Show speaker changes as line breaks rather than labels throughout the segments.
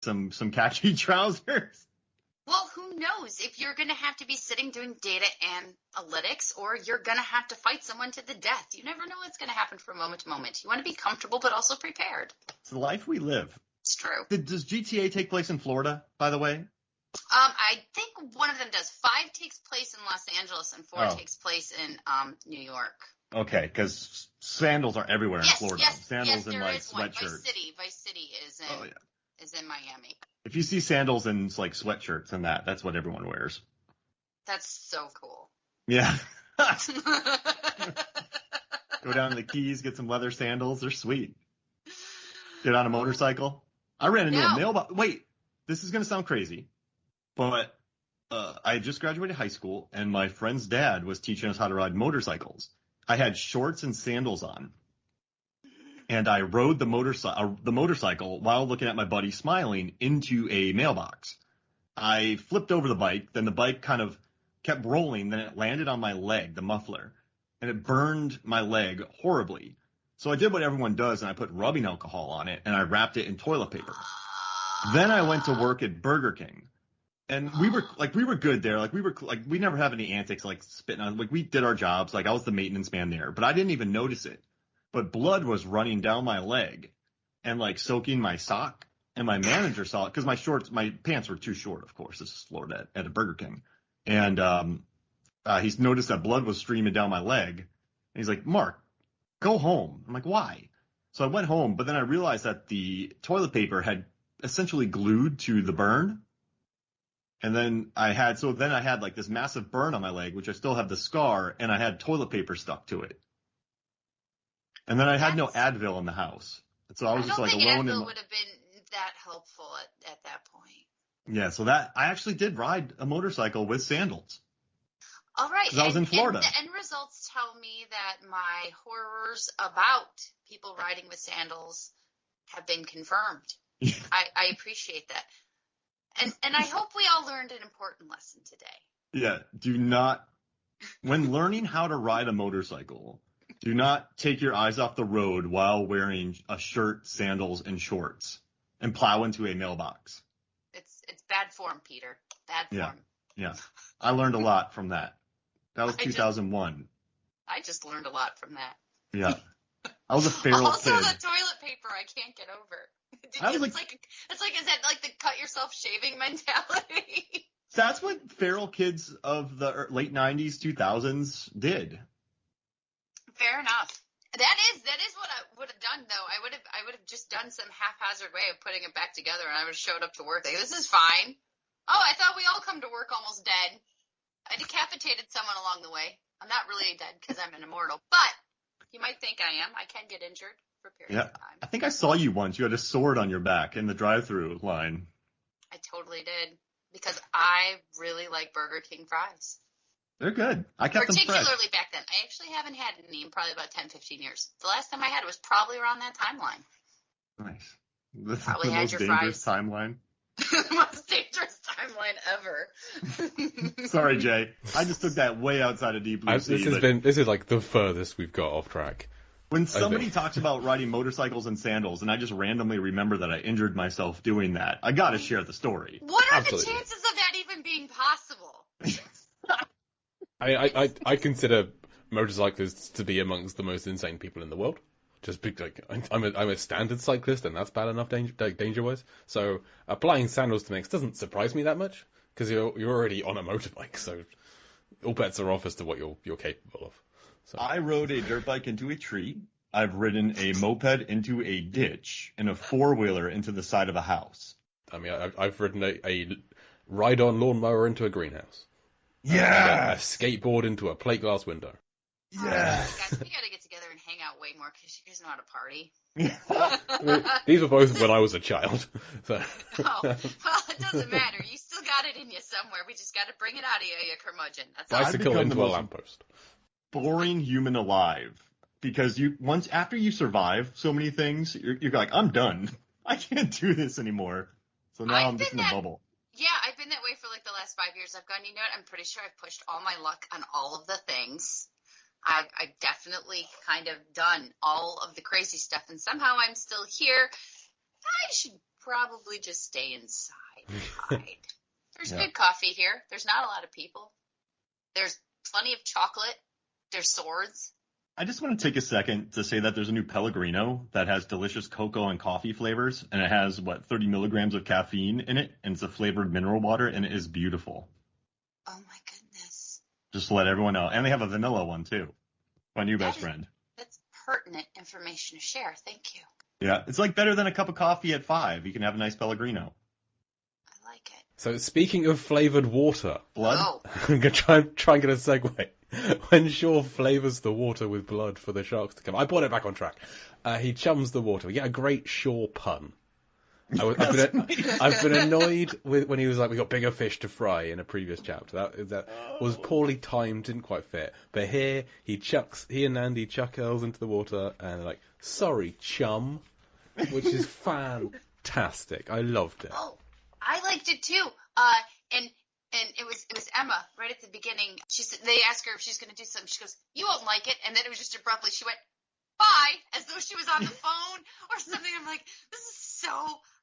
some khaki trousers.
Well, who knows if you're going to have to be sitting doing data analytics or you're going to have to fight someone to the death. You never know what's going to happen from moment to moment. You want to be comfortable but also prepared.
It's the life we live.
It's true.
Does GTA take place in Florida, by the way?
I think one of them does. 5 takes place in Los Angeles and 4 takes place in New York.
Okay, because sandals are everywhere in Florida. Sandals and
like
sweatshirts.
Vice City is in Miami.
If you see sandals and like sweatshirts and that's what everyone wears.
That's so cool.
Yeah. Go down to the Keys, get some leather sandals. They're sweet. Get on a motorcycle. I ran into a mailbox. Wait, this is going to sound crazy, but I just graduated high school, and my friend's dad was teaching us how to ride motorcycles. I had shorts and sandals on, and I rode the motorcycle while looking at my buddy smiling into a mailbox. I flipped over the bike, then the bike kind of kept rolling, then it landed on my leg, the muffler, and it burned my leg horribly. So I did what everyone does, and I put rubbing alcohol on it, and I wrapped it in toilet paper. Then I went to work at Burger King, and we were good there. We never have any antics like spitting on. Like we did our jobs. Like I was the maintenance man there, but I didn't even notice it. But blood was running down my leg, and like soaking my sock. And my manager saw it because my pants were too short. Of course, this is Florida at a Burger King, and he's noticed that blood was streaming down my leg. And he's like, "Mark, go home." I'm like, "Why?" So I went home, but then I realized that the toilet paper had essentially glued to the burn. And then I had like this massive burn on my leg, which I still have the scar, and I had toilet paper stuck to it. And then I had no Advil in the house. So I was just like alone.
Advil would have been that helpful at that point.
Yeah, so I actually did ride a motorcycle with sandals.
All right.
Because I was in Florida.
And the end results tell me that my horrors about people riding with sandals have been confirmed. I appreciate that. And I hope we all learned an important lesson today.
Yeah, do not, when learning how to ride a motorcycle, do not take your eyes off the road while wearing a shirt, sandals, and shorts and plow into a mailbox.
It's bad form, Peter. Bad form.
Yeah. I learned a lot from that. That was 2001.
I just learned a lot from that.
Yeah. I was a feral
also,
kid.
Also, the toilet paper I can't get over. Is that like the cut yourself shaving mentality?
That's what feral kids of the late 90s, 2000s did.
Fair enough. That is what I would have done, though. I would have just done some haphazard way of putting it back together, and I would have showed up to work. Like, this is fine. Oh, I thought we all come to work almost dead. I decapitated someone along the way. I'm not really dead because I'm an immortal, but you might think I am. I can get injured for periods of time.
I think I saw you once. You had a sword on your back in the drive-thru line.
I totally did because I really like Burger King fries.
They're good. I kept them fresh.
Particularly back then. I actually haven't had any in probably about 10, 15 years. The last time I had it was probably around that timeline.
Nice.
Probably
the
had
most
your
dangerous
fries.
timeline.
The most dangerous timeline ever.
Sorry, Jay. I just took that way outside of Deep Blue Sea.
This is like the furthest we've got off track.
When somebody talks about riding motorcycles and sandals, and I just randomly remember that I injured myself doing that, I gotta share the story.
What are the chances of that even being possible?
I consider motorcyclists to be amongst the most insane people in the world. Just because I'm a standard cyclist, and that's bad enough danger-wise. So applying sandals to mix doesn't surprise me that much because you're already on a motorbike. So all bets are off as to what you're capable of. So.
I rode a dirt bike into a tree. I've ridden a moped into a ditch and a four-wheeler into the side of a house.
I mean, I've ridden a ride-on lawnmower into a greenhouse.
Yeah.
A skateboard into a plate glass window.
Yeah.
Guys, we gotta get together and hang out way more because you guys know how to party.
These were both when I was a child. So.
Oh, well, it doesn't matter. You still got it in you somewhere. We just gotta bring it out of you, you curmudgeon. That's all.
Bicycle into a lamppost.
Boring human alive. Because after you survive so many things, you're like, I'm done. I can't do this anymore. So now I'm just in a bubble.
Yeah, I've been that way for like the last 5 years. I've gone, you know what, I'm pretty sure I've pushed all my luck on all of the things. I've definitely kind of done all of the crazy stuff, and somehow I'm still here. I should probably just stay inside and hide. There's
Yeah.
good coffee here. There's not a lot of people. There's plenty of chocolate. There's swords.
I just want to take a second to say that there's a new Pellegrino that has delicious cocoa and coffee flavors, and it has, 30 milligrams of caffeine in it, and it's a flavored mineral water, and it is beautiful.
Oh my goodness.
Just to let everyone know. And they have a vanilla one, too. My new best
That is-
friend.
That's pertinent information to share. Thank you.
Yeah, it's like better than a cup of coffee at 5. You can have a nice Pellegrino.
I like it.
So speaking of flavored water,
Blood?
Oh,
I'm gonna try and get a segue. When Shaw flavors the water with blood for the sharks to come, I brought it back on track. He chums the water. We get a great Shaw pun. I've been annoyed with when he was like, "We got bigger fish to fry" in a previous chapter. That was poorly timed, didn't quite fit. But here he and Andy chuck Earls into the water, and they're like, "Sorry, chum," which is fantastic. I loved it.
oh, I liked it too. And it was Emma right at the beginning. They asked her if she's going to do something. She goes, "You won't like it," and then it was just abruptly she went, "Bye," as though she was on the phone or something. I'm like, this is so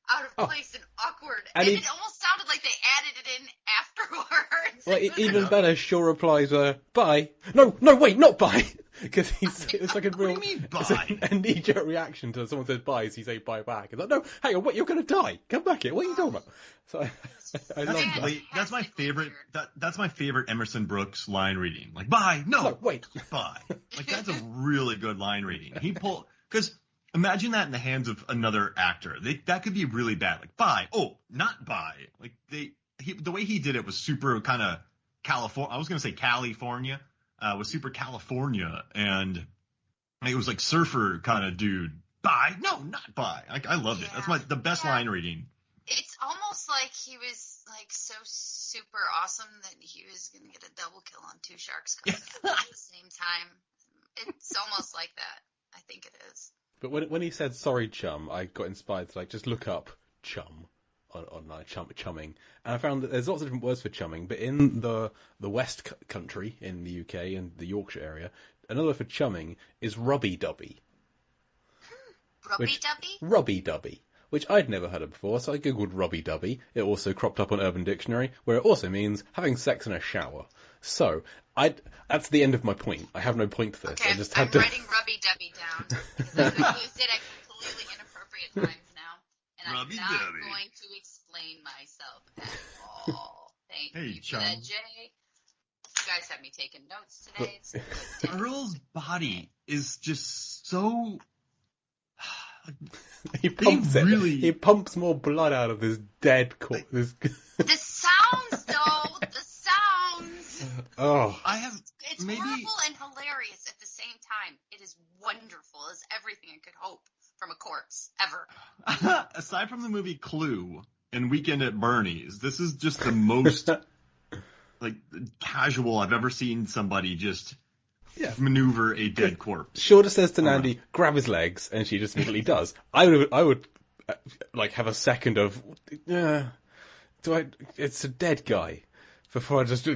out of place and awkward.
And
it almost sounded like they added it in afterwards.
Well, even better, Shaw replies, "Bye." No, wait, not bye. Because it's like a real,
What do you mean,
it's
bye?
a knee-jerk reaction to someone says bye, so you say bye back. It's like, no, hang on, what? You're going to die. Come back here. What are you talking about? So I love that.
That's my
Fantastically
favorite.
weird.
That's my favorite Emerson Brooks line reading. Like, bye, no,
Wait.
bye. Like, that's a really good line reading. Because imagine that in the hands of another actor. That could be really bad. Like, bye. Oh, not bye. Like the way he did it was super kind of California. I was gonna say California. Was super California, and it was like surfer kind of dude. Bye. No, not bye. I loved it. That's the best line reading.
It's almost like he was like so super awesome that he was going to get a double kill on two sharks coming out at the same time. It's almost like that. I think it is.
But when he said sorry, chum, I got inspired to just look up chum on chumming, and I found that there's lots of different words for chumming. But in the West Country in the UK and the Yorkshire area, another word for chumming is rubby-dubby.
Rubby-dubby?
Rubby-dubby, which I'd never heard of before, so I googled rubby-dubby. It also cropped up on Urban Dictionary, where it also means having sex in a shower. So, that's the end of my point. I have no point to this.
Okay,
I just had
I'm
to...
writing rubby-dubby down, because I've used it at completely inappropriate times now, and I'm not
Rubby-dubby.
going to explain myself at all. Thank
Hey,
you
chum.
for that, Jay. You guys have me taking notes today. It's a good day.
Earl's body is just so.
He pumps
They
it.
really-
He pumps more blood out of this dead corpse.
The sounds, though, the sounds.
Oh.
I have
It's
maybe.
horrible and hilarious at the same time. It is wonderful as everything I could hope from a corpse, ever.
Aside from the movie Clue and Weekend at Bernie's, this is just the most casual I've ever seen somebody just maneuver a dead corpse.
Shorter says to Nandy, grab his legs, and she just immediately does. I would have a second of, it's a dead guy, before I just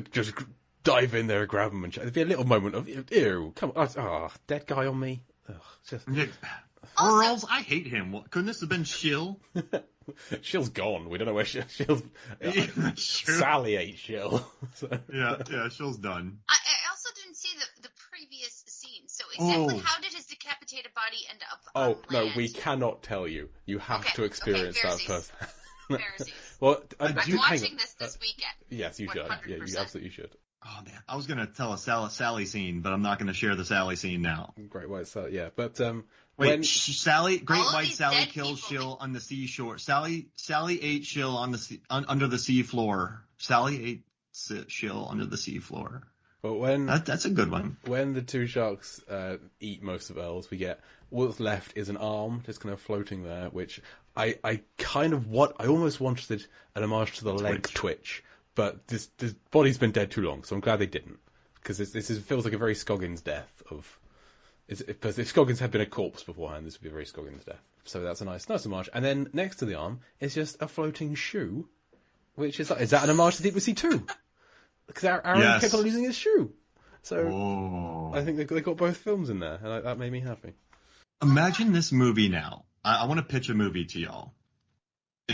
dive in there and grab him and there'd be a little moment of, ew, come on, dead guy on me. Ugh, just...
Earls, I hate him. Couldn't this have been Shill?
Shill's gone. We don't know where Shill's...
Yeah, that's true.
Sally ate Shill. So.
Yeah, Shill's done.
I also didn't see the previous scene. So exactly how did his decapitated body end up on
No,
land?
we cannot tell you. You have to experience that first.
Pharisees.
Well,
I'm
hang
watching
on.
this weekend.
Yes, you should. Yeah, you
100%.
absolutely should.
Oh man, I was gonna tell a Sally scene, but I'm not gonna share the Sally scene now.
Great white Sally, yeah. But
Wait, Sally, Great
All of
White
these
Sally
dead
kills
people-
Shill on the seashore. Sally ate Shill on the under the sea floor. Sally ate Shill under the sea floor.
but when
That's a good one.
when the two sharks eat most of Earl's, we get what's left is an arm just kind of floating there, which I almost wanted an homage to the leg twitch, but this body's been dead too long, so I'm glad they didn't, because this feels like a very Scoggins death of. If Scoggins had been a corpse beforehand, this would be a very Scoggins death. So that's a nice homage. And then next to the arm is just a floating shoe, which is that an homage to Deep Sea 2? Because Aaron kept on losing his shoe. So I think they got both films in there, and that made me happy.
Imagine this movie now. I want to pitch a movie to y'all.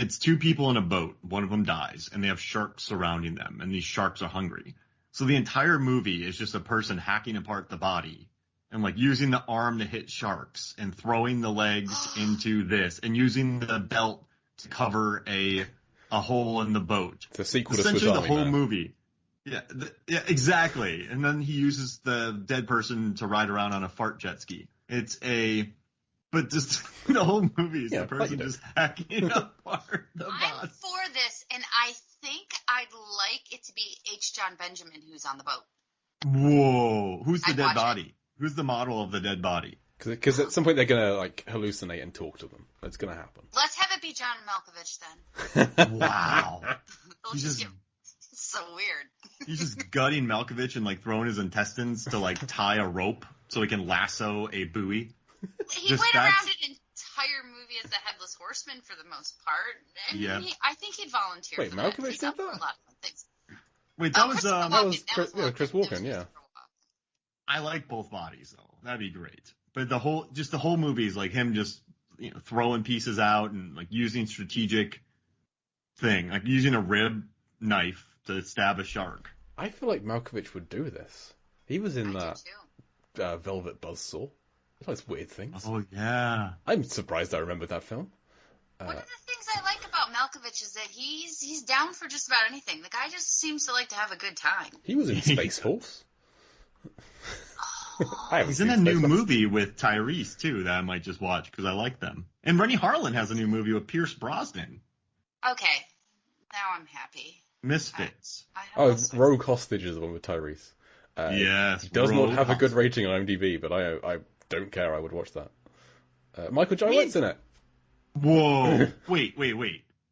it's two people in a boat. One of them dies, and they have sharks surrounding them, and these sharks are hungry. So the entire movie is just a person hacking apart the body and like using the arm to hit sharks and throwing the legs into this and using the belt to cover a hole in the boat.
It's a sequel to
Essentially
Swiss
the
Army
whole
Man.
movie. Yeah, exactly. And then he uses the dead person to ride around on a fart jet ski. But just the whole movie is
Yeah,
the
like
person
you do.
just hacking apart the
I'm
body.
for this, and I think I'd like it to be H. John Benjamin who's on the boat.
Whoa. Who's the
I'd
dead
watch it.
body? Who's the model of the dead body?
Because at some point they're gonna like hallucinate and talk to them. That's gonna happen.
Let's have it be John Malkovich then.
Wow.
It'll
He's
just
just
get so weird.
he's just gutting Malkovich and like throwing his intestines to like tie a rope so he can lasso a buoy.
He
Just
went
that's-
around an entire movie as the Headless Horseman for the most part. I mean,
Yeah.
I think he'd volunteer
Wait,
for that.
Malkovich
He's
did
up for
that?
a lot of things.
Wait, that
Oh,
was
Christopher
that
Walken,
was Chris- yeah, Chris Walken,
That was
yeah.
Christopher Walken.
I like both bodies though. That'd be great. But the whole movie is like him just throwing pieces out and like using strategic thing, like using a rib knife to stab a shark.
I feel like Malkovich would do this. He was in
I
that
do too.
Velvet Buzzsaw. He likes weird things.
Oh yeah.
I'm surprised I remembered that film.
One of the things I like about Malkovich is that he's down for just about anything. The guy just seems to like to have a good time.
He was in Space Force. I haven't
He's in
seen
a new
Space Force.
movie with Tyrese too that I might just watch because I like them. And Rennie Harlan has a new movie with Pierce Brosnan,
Okay, now I'm happy.
Misfits.
I have
Oh,
all sorts-
Rogue Hostage is the one with Tyrese.
Yes,
It does
Rogue
not have a good
Hostage.
rating on IMDb, but I don't care. I would watch that. Michael J. White's in it.
Whoa! wait.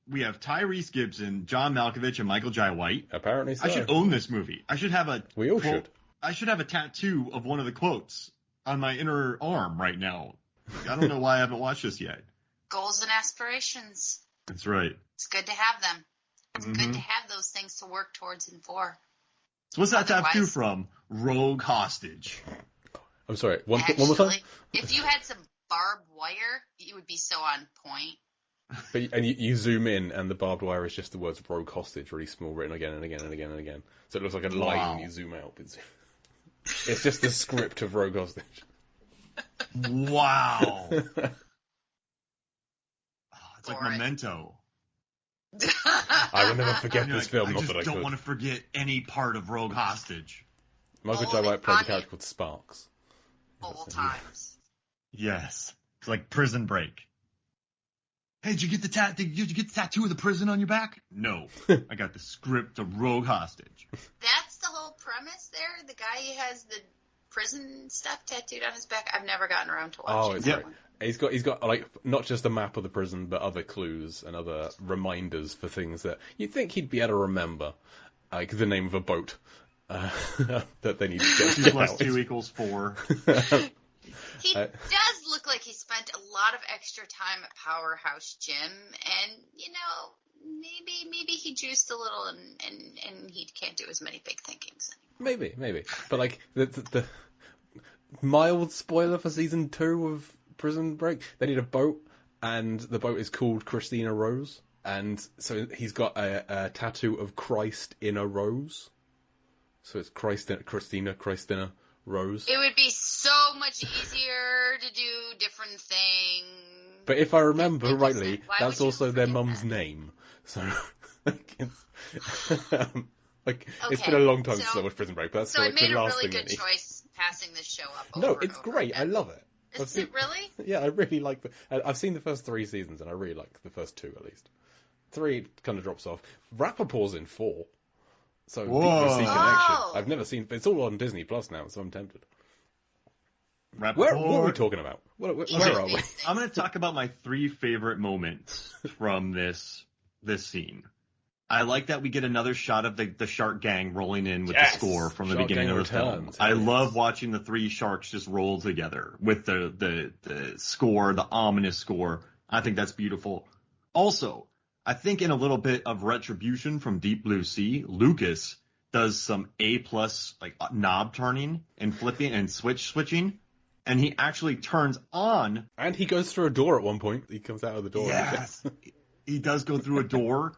We have Tyrese Gibson, John Malkovich, and Michael Jai White.
Apparently so.
I should own this movie. I should have a.
We all
quote-
should.
I should have a tattoo of one of the quotes on my inner arm right now. I don't know why I haven't watched this yet.
Goals and aspirations.
That's right.
It's good to have them. It's
Mhm.
good to have those things to work towards and for.
So what's that tattoo
Otherwise-
from? Rogue Hostage.
I'm sorry. One more time.
Actually, if you had some barbed wire, you would be so on point.
And you zoom in, and the barbed wire is just the words "Rogue Hostage" really small, written again and again and again and again. So it looks like a line
Wow.
when you zoom out. It's just the script of Rogue Hostage.
Wow. Oh, it's like
Boring.
Memento.
I will never forget
You're
this
like,
film.
I
Not
just
that I
don't
could.
want to forget any part of Rogue Hostage.
Michael J.
All
White plays a
on
character
it.
called Sparks.
Old times.
Yes. It's like Prison Break. Hey, did you get the tattoo of the prison on your back? No. I got the script of Rogue Hostage.
That's the whole premise there. The guy who has the prison stuff tattooed on his back. I've never gotten around to watching
Oh, it's
that
right.
one.
He's got like not just a map of the prison, but other clues and other reminders for things that you'd think he'd be able to remember, like the name of a boat that they need to get
2 plus
out.
2 equals 4.
He does look like he spent a lot of extra time at Powerhouse Gym, and maybe he juiced a little, and he can't do as many big thinkings anymore.
Maybe, but like the mild spoiler for season 2 of Prison Break, they need a boat, and the boat is called Christina Rose, and so he's got a tattoo of Christ in a rose, so it's Christina Rose.
It would be so much easier to do different things.
But if I remember
It
rightly,
doesn't. Why
that's
would you
also their
forget
mum's
that?
name. So, it's
Okay,
been a long time
so-
since I watched Prison Break, but that's
So I
like
made
the
a
last
really
thing
good
that
choice passing this show up.
No,
over and
it's
over
great.
again.
I love it.
Is it really?
Yeah, I really like I've seen the first 3 seasons, and I really like the first 2 at least. 3 kind of drops off. Rappaport's in 4. So,
Whoa.
BBC Connection.
Oh.
I've never seen, but it's all on Disney Plus now, so I'm tempted.
Rappaport.
What are we talking about? Where are we?
I'm going to talk about my 3 favorite moments from this scene. I like that we get another shot of the shark gang rolling in with
Yes!
the score from the
Shark
beginning
Gang
of the film.
returns.
I
Yes.
love watching the 3 sharks just roll together with the score, the ominous score. I think that's beautiful. Also, I think in a little bit of retribution from Deep Blue Sea, Lucas does some A+ like knob turning and flipping and switching, and he actually turns on.
And he goes through a door at one point. He comes out of the door.
Yes. he does go through a door,